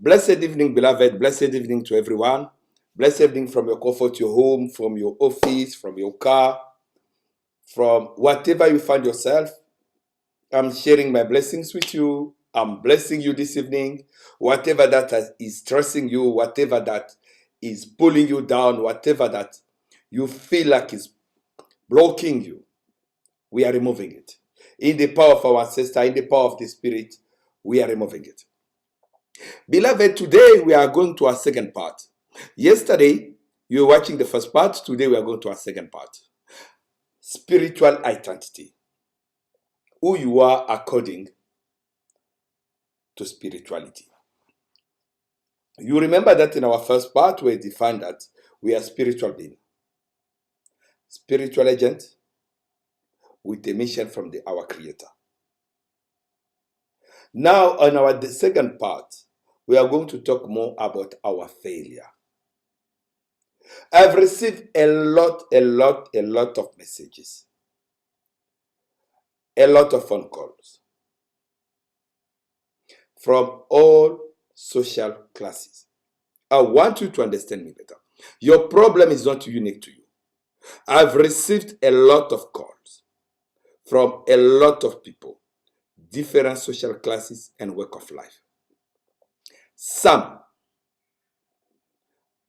Blessed evening, beloved. Blessed evening to everyone. Blessed evening from your comfort, your home, from your office, from your car, from whatever you find yourself. I'm sharing my blessings with you. I'm blessing you this evening. Whatever that is stressing you, whatever that is pulling you down, whatever that you feel like is blocking you, we are removing it. In the power of our ancestor, in the power of the Spirit, we are removing it. Beloved, today we are going to our second part. Yesterday, you were watching the first part. Today we are going to our second part. Spiritual identity. Who you are according to spirituality. You remember that in our first part, we defined that we are spiritual beings. Spiritual agent with a mission from our Creator. Now, on our second part, we are going to talk more about our failure. I've received a lot of messages, a lot of phone calls from all social classes. I want you to understand me better. Your problem is not unique to you. I've received a lot of calls from a lot of people, different social classes and walk of life. Some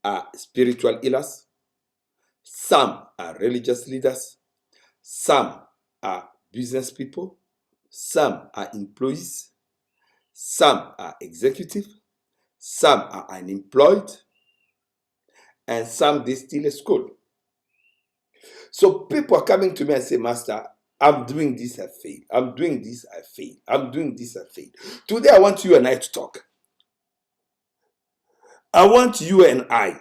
are spiritual healers, some are religious leaders, some are business people, some are employees, some are executive, some are unemployed, and some they still at school. So people are coming to me and say, Master, I'm doing this, I fail. I'm doing this, I fail. I'm doing this, I fail. Today I want you and I to talk. I want you and I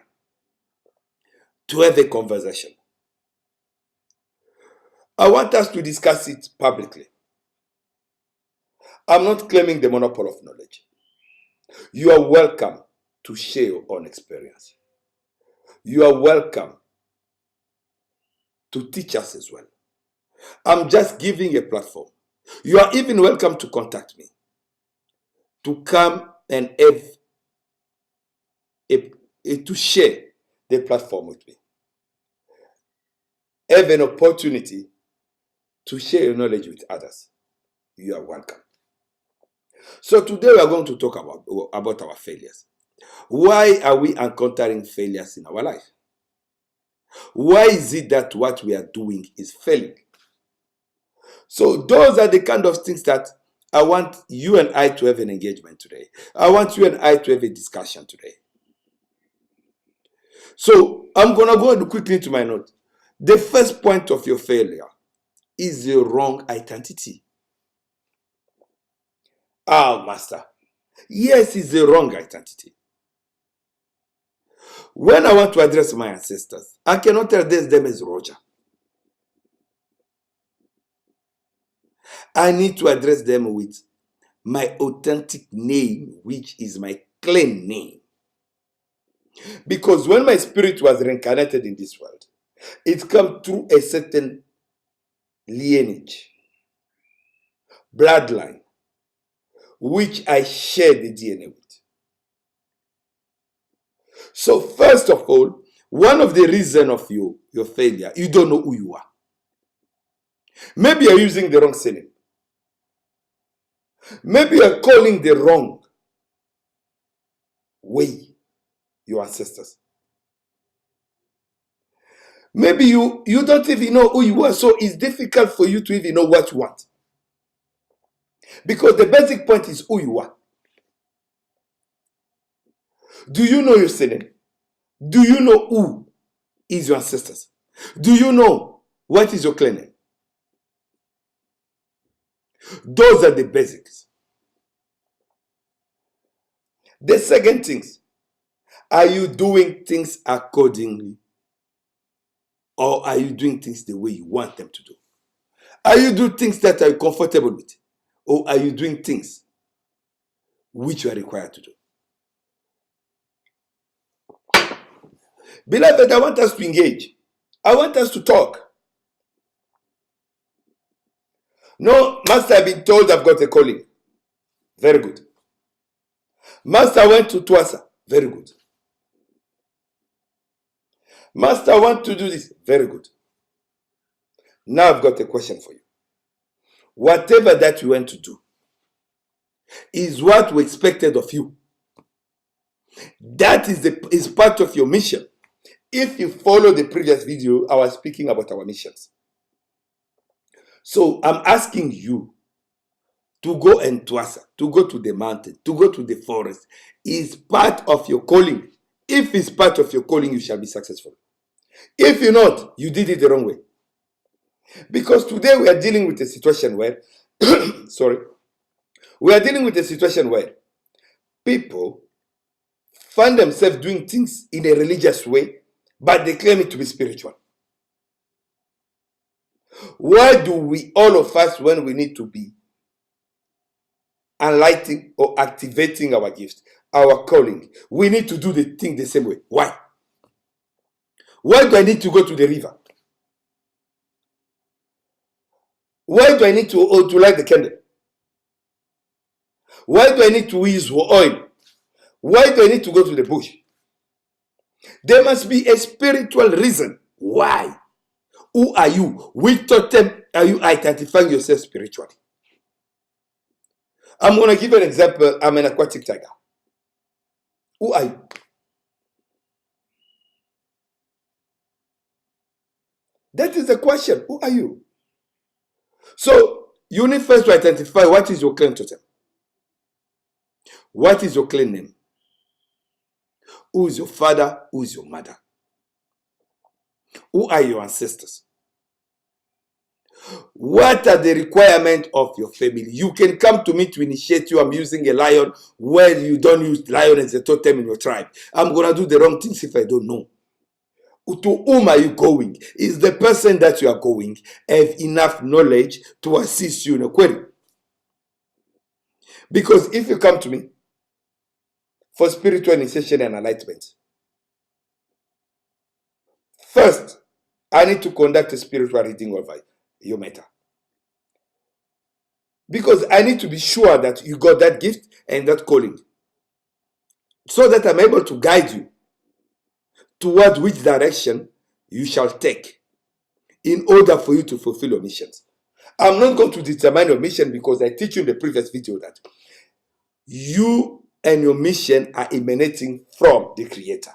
to have a conversation. I want us to discuss it publicly. I'm not claiming the monopoly of knowledge. You are welcome to share your own experience. You are welcome to teach us as well. I'm just giving a platform. You are even welcome to contact me, to come and have to share the platform with me. Have an opportunity to share your knowledge with others. You are welcome. So today we are going to talk about our failures. Why are we encountering failures in our life? Why is it that what we are doing is failing? So those are the kind of things that I want you and I to have an engagement today. I want you and I to have a discussion today. So I'm going to go quickly to my note. The first point of your failure is the wrong identity. Ah, Master. Yes, it's the wrong identity. When I want to address my ancestors, I cannot address them as Roger. I need to address them with my authentic name, which is my clan name. Because when my spirit was reincarnated in this world, it came through a certain lineage, bloodline, which I share the DNA with. So first of all, one of the reasons of your failure, you don't know who you are. Maybe you're using the wrong surname. Maybe you're calling the wrong way your ancestors. Maybe you don't even know who you are, so it's difficult for you to even know what you want. Because the basic point is who you are. Do you know your surname? Do you know who is your ancestors? Do you know what is your clan name? Those are the basics. The second things, are you doing things accordingly? Or are you doing things the way you want them to do? Are you doing things that are comfortable with? Or are you doing things which you are required to do? Beloved, I want us to engage. I want us to talk. No, Master, I've been told I've got a calling. Very good. Master went to Twasa. Very good. Master want to do this. Very good. Now I've got a question for you. Whatever that you went to do is what we expected of you. That is part of your mission. If you follow the previous video, I was speaking about our missions. So I'm asking you to go and Twasa, to go to the mountain, to go to the forest, is part of your calling. If it's part of your calling, you shall be successful. If you're not, you did it the wrong way. Because today we are dealing with a situation where, we are dealing with a situation where people find themselves doing things in a religious way, but they claim it to be spiritual. Why do we, all of us, when we need to be enlightening or activating our gifts, our calling, we need to do the thing the same way? Why? Why do I need to go to the river? Why do I need to light the candle? Why do I need to use oil? Why do I need to go to the bush? There must be a spiritual reason. Why? Who are you? Which totem are you identifying yourself spiritually? I'm going to give an example. I'm an aquatic tiger. Who are you? That is the question. Who are you? So you need first to identify what is your clan totem. What is your clan name? Who is your father? Who is your mother? Who are your ancestors? What are the requirements of your family? You can come to me to initiate you. I'm using a lion where you don't use lion as a totem in your tribe. I'm going to do the wrong things if I don't know. To whom are you going? Is the person that you are going have enough knowledge to assist you in a query? Because if you come to me for spiritual initiation and enlightenment, first, I need to conduct a spiritual reading over your matter. Because I need to be sure that you got that gift and that calling, so that I'm able to guide you toward which direction you shall take in order for you to fulfill your missions. I'm not going to determine your mission because I teach you in the previous video that you and your mission are emanating from the Creator.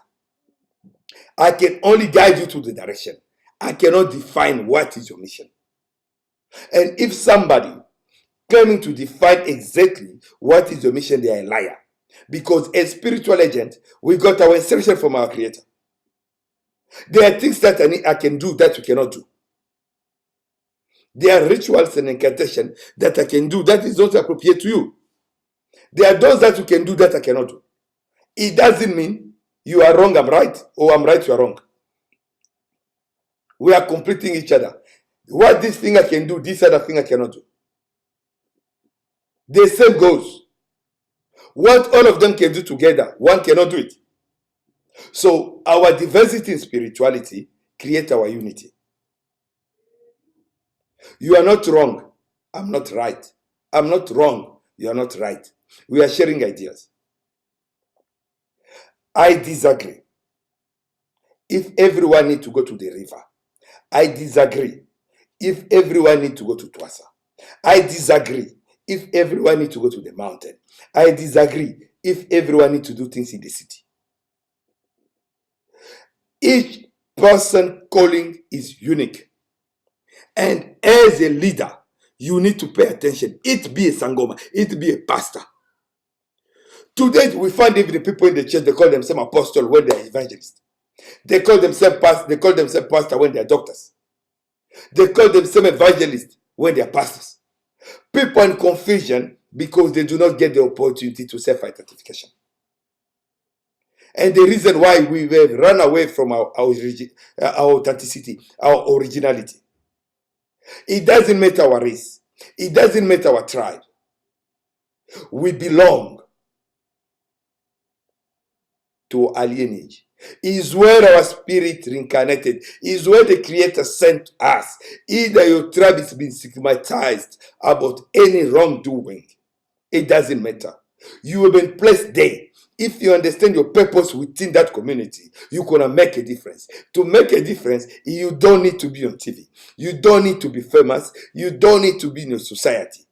I can only guide you to the direction. I cannot define what is your mission. And if somebody claiming to define exactly what is your mission, they are a liar. Because as spiritual agent, we got our instruction from our Creator. There are things that I can do that you cannot do. There are rituals and incantation that I can do that is not appropriate to you. There are those that you can do that I cannot do. It doesn't mean you are wrong, I'm right, or I'm right, you are wrong. We are completing each other. What this thing I can do, this other thing I cannot do. The same goes. What all of them can do together, one cannot do it. So our diversity in spirituality creates our unity. You are not wrong. I'm not right. I'm not wrong. You are not right. We are sharing ideas. I disagree. If everyone needs to go to the river, I disagree. If everyone needs to go to Twasa, I disagree. If everyone needs to go to the mountain, I disagree. If everyone needs to do things in the city. Each person calling is unique. And as a leader, you need to pay attention. It be a sangoma, it be a pastor. Today, we find even the people in the church, they call themselves apostles when they are evangelists. They call themselves pastor when they are doctors. They call themselves evangelists when they are pastors. People in confusion because they do not get the opportunity to self-identification. And the reason why we have run away from our authenticity, our originality. It doesn't matter our race. It doesn't matter our tribe. We belong to our lineage. Is where our spirit reincarnated. Is where the Creator sent us. Either your tribe is being stigmatized about any wrongdoing. It doesn't matter. You have been placed there. If you understand your purpose within that community, you're going to make a difference. To make a difference, you don't need to be on TV. You don't need to be famous. You don't need to be in a society.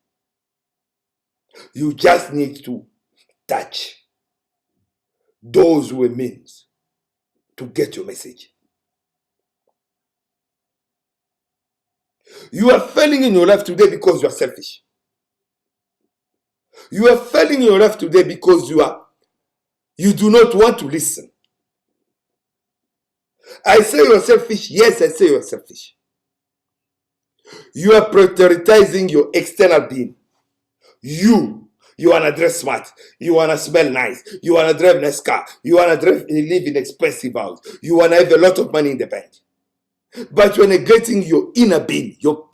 You just need to touch those who are means to get your message. You are failing in your life today because you are selfish. You are failing in your life today because you do not want to listen. I say you are selfish. Yes, I say you are selfish. You are prioritizing your external being. You want to dress smart. You want to smell nice. You want to drive nice car. You want to live in expensive house. You want to have a lot of money in the bank. But you're neglecting your inner being, your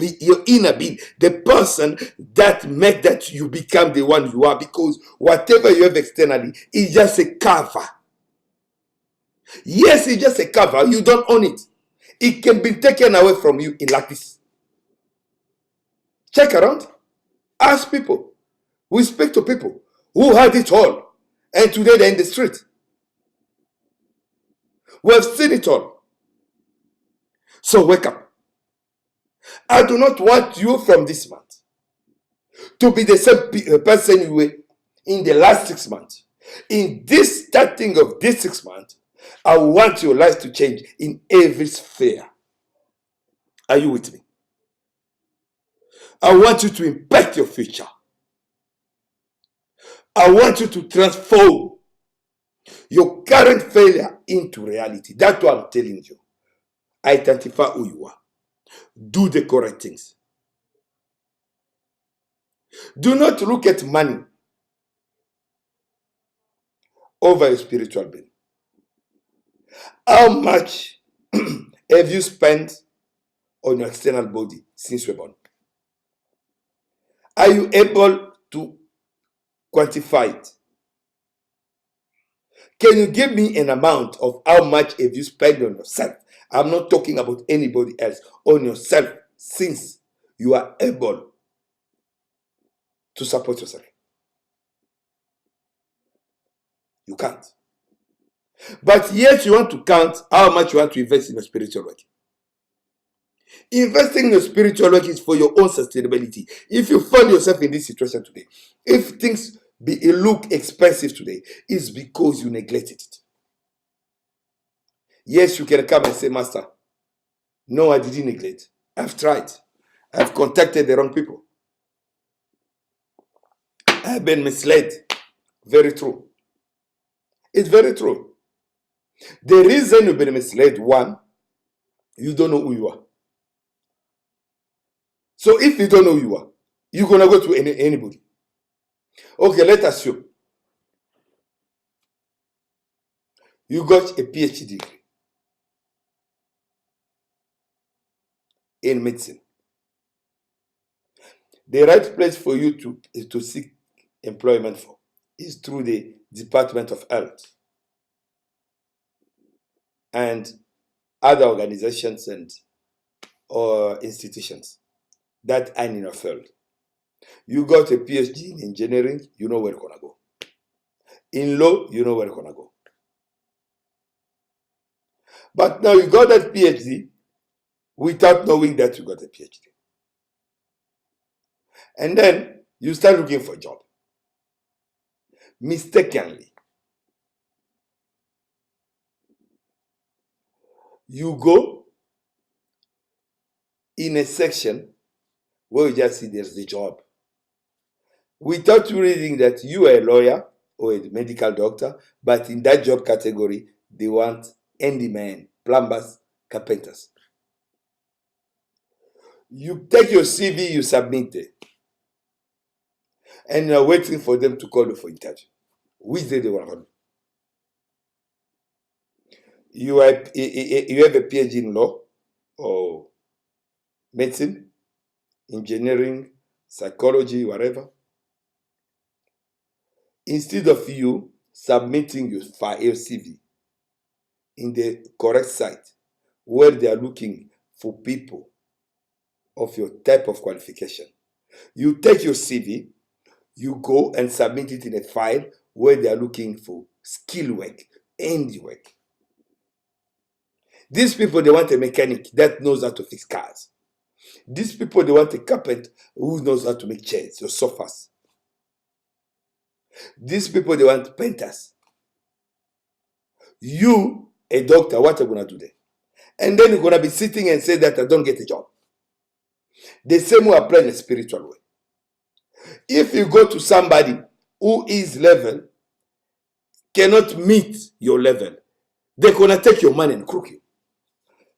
inner being, the person that make that you become the one you are, because whatever you have externally is just a cover. Yes, it's just a cover. You don't own it. It can be taken away from you in like this. Check around. Ask people. We speak to people who had it all, and today they're in the street. We have seen it all. So wake up. I do not want you from this month to be the same person you were in the last 6 months. In this starting of this 6 months, I want your life to change in every sphere. Are you with me? I want you to impact your future. I want you to transform your current failure into reality. That's what I'm telling you. Identify who you are. Do the correct things. Do not look at money over your spiritual being. How much have you spent on your external body since you were born? Are you able to quantify it? Can you give me an amount of how much have you spent on yourself? I'm not talking about anybody else. On yourself, since you are able to support yourself. You can't. But yet you want to count how much you want to invest in your spiritual work. Investing in your spiritual work is for your own sustainability. If you find yourself in this situation today, if things look expensive today, it's because you neglected it. Yes, you can come and say, Master, no, I didn't neglect. I've tried. I've contacted the wrong people. I've been misled. Very true. It's very true. The reason you've been misled, one, you don't know who you are. So if you don't know who you are, you're going to go to anybody. Okay, let's assume you got a PhD degree in medicine. The right place for you to seek employment for is through the Department of Health and other organizations or institutions that are in your field. You got a PhD in engineering, you know where you're going to go. In law, you know where you're going to go. But now you got that PhD without knowing that you got a PhD. And then you start looking for a job. Mistakenly, you go in a section where you just see there's the job. Without you reading that you are a lawyer or a medical doctor, but in that job category, they want handyman, plumbers, carpenters. You take your CV, you submit it, and you're waiting for them to call you for interview. Which day they want to call you? You have a PhD in law or medicine, engineering, psychology, whatever. Instead of you submitting your CV in the correct site where they are looking for people of your type of qualification, you take your CV, You go and submit it in a file where they are looking for skill work, handiwork. These people, they want a mechanic that knows how to fix cars. These people, they want a carpenter who knows how to make chairs or sofas. These people, they want painters. You, a doctor, what are you going to do there? And then you're going to be sitting and say that I don't get a job. The same way apply in a spiritual way. If you go to somebody who is level, cannot meet your level, they're going to take your money and crook you.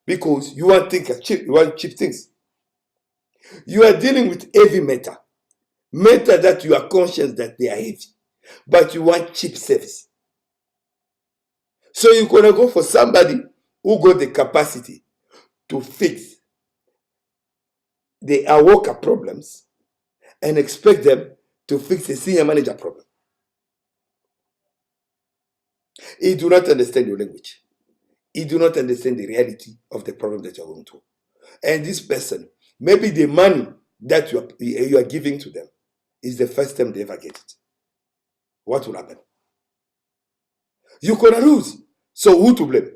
Because you want things cheap, you want cheap things. You are dealing with heavy matter that you are conscious that they are heavy, but you want cheap service. So you're going to go for somebody who got the capacity to fix the worker problems and expect them to fix a senior manager problem. He do not understand your language. He do not understand the reality of the problem that you're going through. And this person, maybe the money that you are giving to them is the first time they ever get it. What will happen? You're going to lose. So who to blame?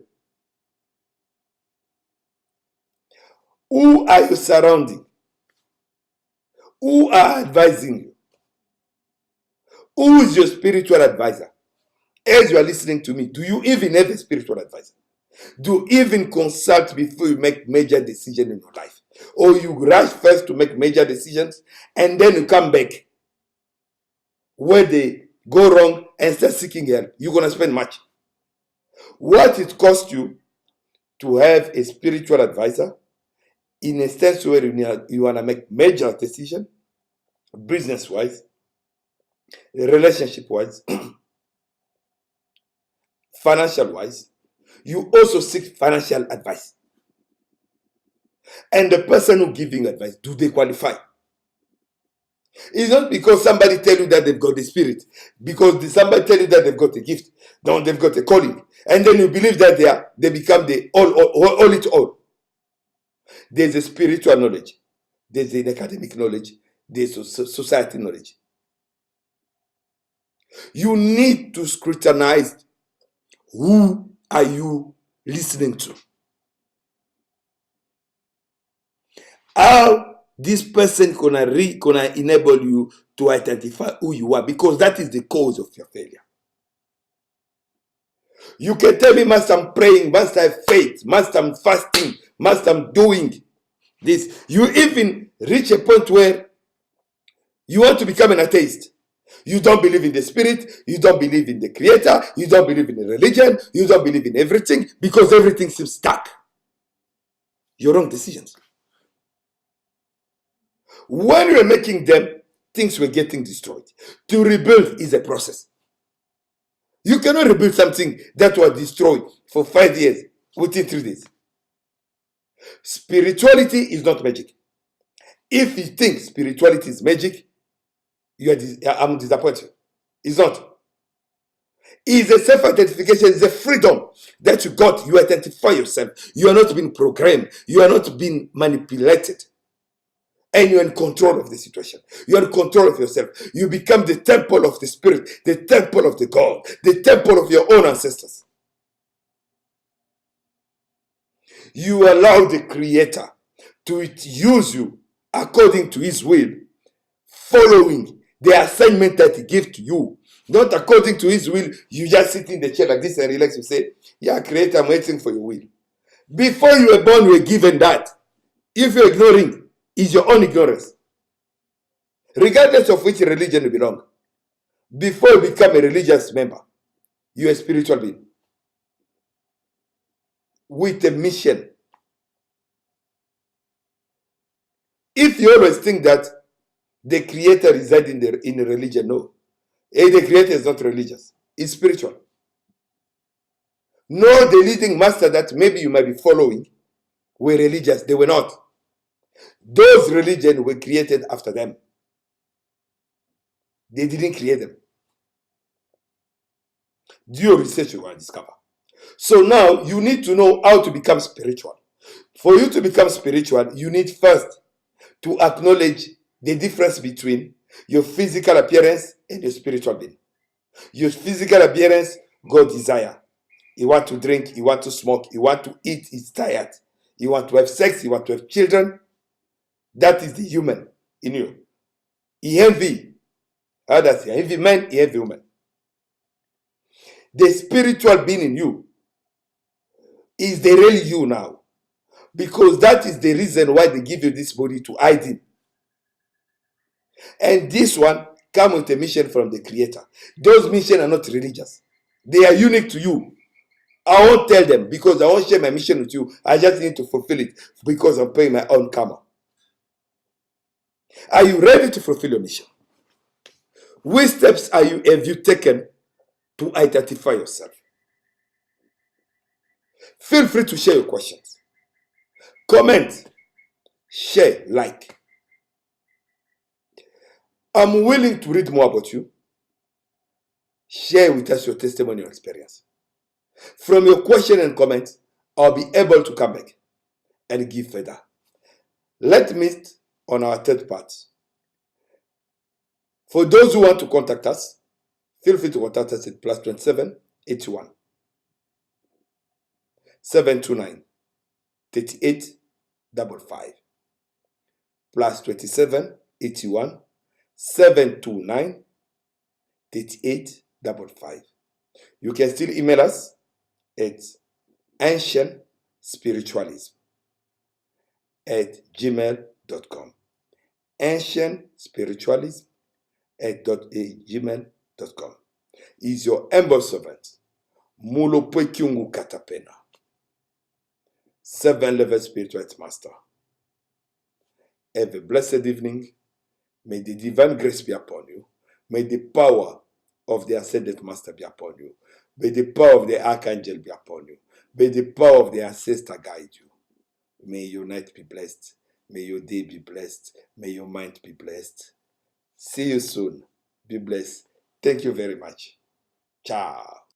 Who are you surrounding? Who are advising you? Who is your spiritual advisor? As you are listening to me, do you even have a spiritual advisor? Do you even consult before you make major decisions in your life? Or you rush first to make major decisions and then you come back where they go wrong and start seeking help? You're going to spend much. What it costs you to have a spiritual advisor in a sense where you want to make major decisions, business-wise, relationship-wise, financial-wise, you also seek financial advice. And the person who giving advice, do they qualify? It's not because somebody tell you that they've got the spirit, because somebody tell you that they've got a gift, no, they've got a calling, and then you believe that they become the all it all. There's a spiritual knowledge, there's an academic knowledge, there's a society knowledge. You need to scrutinize who are you listening to. How this person gonna enable you to identify who you are, because that is the cause of your failure. You can tell me, Master, I'm praying, Master, I have faith, Master, I'm fasting, Master, I'm doing this. You even reach a point where you want to become an atheist. You don't believe in the spirit, you don't believe in the creator, you don't believe in the religion, you don't believe in everything, because everything seems stuck. Your wrong decisions. When you're making them, things were getting destroyed. To rebuild is a process. You cannot rebuild something that was destroyed for 5 years within 3 days. Spirituality is not magic. If you think spirituality is magic, I'm disappointed. It's not. It's a self-identification, it's a freedom that you got. You identify yourself. You are not being programmed. You are not being manipulated. And you're in control of the situation. You're in control of yourself. You become the temple of the spirit, the temple of the God, the temple of your own ancestors. You allow the Creator to use you according to His will, following the assignment that He gives to you. Not according to His will, you just sit in the chair like this and relax. You say, yeah, Creator, I'm waiting for your will. Before you were born, you were given that. If you're ignoring, it's your own ignorance. Regardless of which religion you belong, before you become a religious member, you're a spiritual being with a mission. If you always think that the Creator resides in a religion, no. The Creator is not religious. It's spiritual. No, the leading master that maybe you might be following were religious. They were not. Those religions were created after them. They didn't create them. Do your research, you will discover. So now you need to know how to become spiritual. For you to become spiritual, you need first to acknowledge the difference between Your physical appearance and your spiritual being. Your physical appearance, God desire. You want to drink, you want to smoke, you want to eat, he's tired. You want to have sex, you want to have children. That is the human in you. He envy. How does he envy men? He envy women. The spiritual being in you is the real you now. Because that is the reason why they give you this body to hide in. And this one comes with a mission from the Creator. Those missions are not religious. They are unique to you. I won't tell them because I won't share my mission with you. I just need to fulfill it because I'm paying my own karma. Are you ready to fulfill your mission? Which steps have you taken to identify yourself? Feel free to share your questions. Comment, share, like. I'm willing to read more about you. Share with us your testimony or experience. From your question and comments, I'll be able to come back and give further. Let's meet on our third part. For those who want to contact us, feel free to contact us at +27 81 729 38 55. +27 81 729 38 55. You can still email us at ancientspiritualism@gmail.com. ancientspiritualism@gmail.com. Is your humble servant, Mulopwe Kyungu Katapena, 7-level Spiritualist Master. Have a blessed evening. May the divine grace be upon you. May the power of the Ascended Master be upon you. May the power of the Archangel be upon you. May the power of the Ancestor guide you. May your night be blessed. May your day be blessed. May your mind be blessed. See you soon. Be blessed. Thank you very much. Ciao.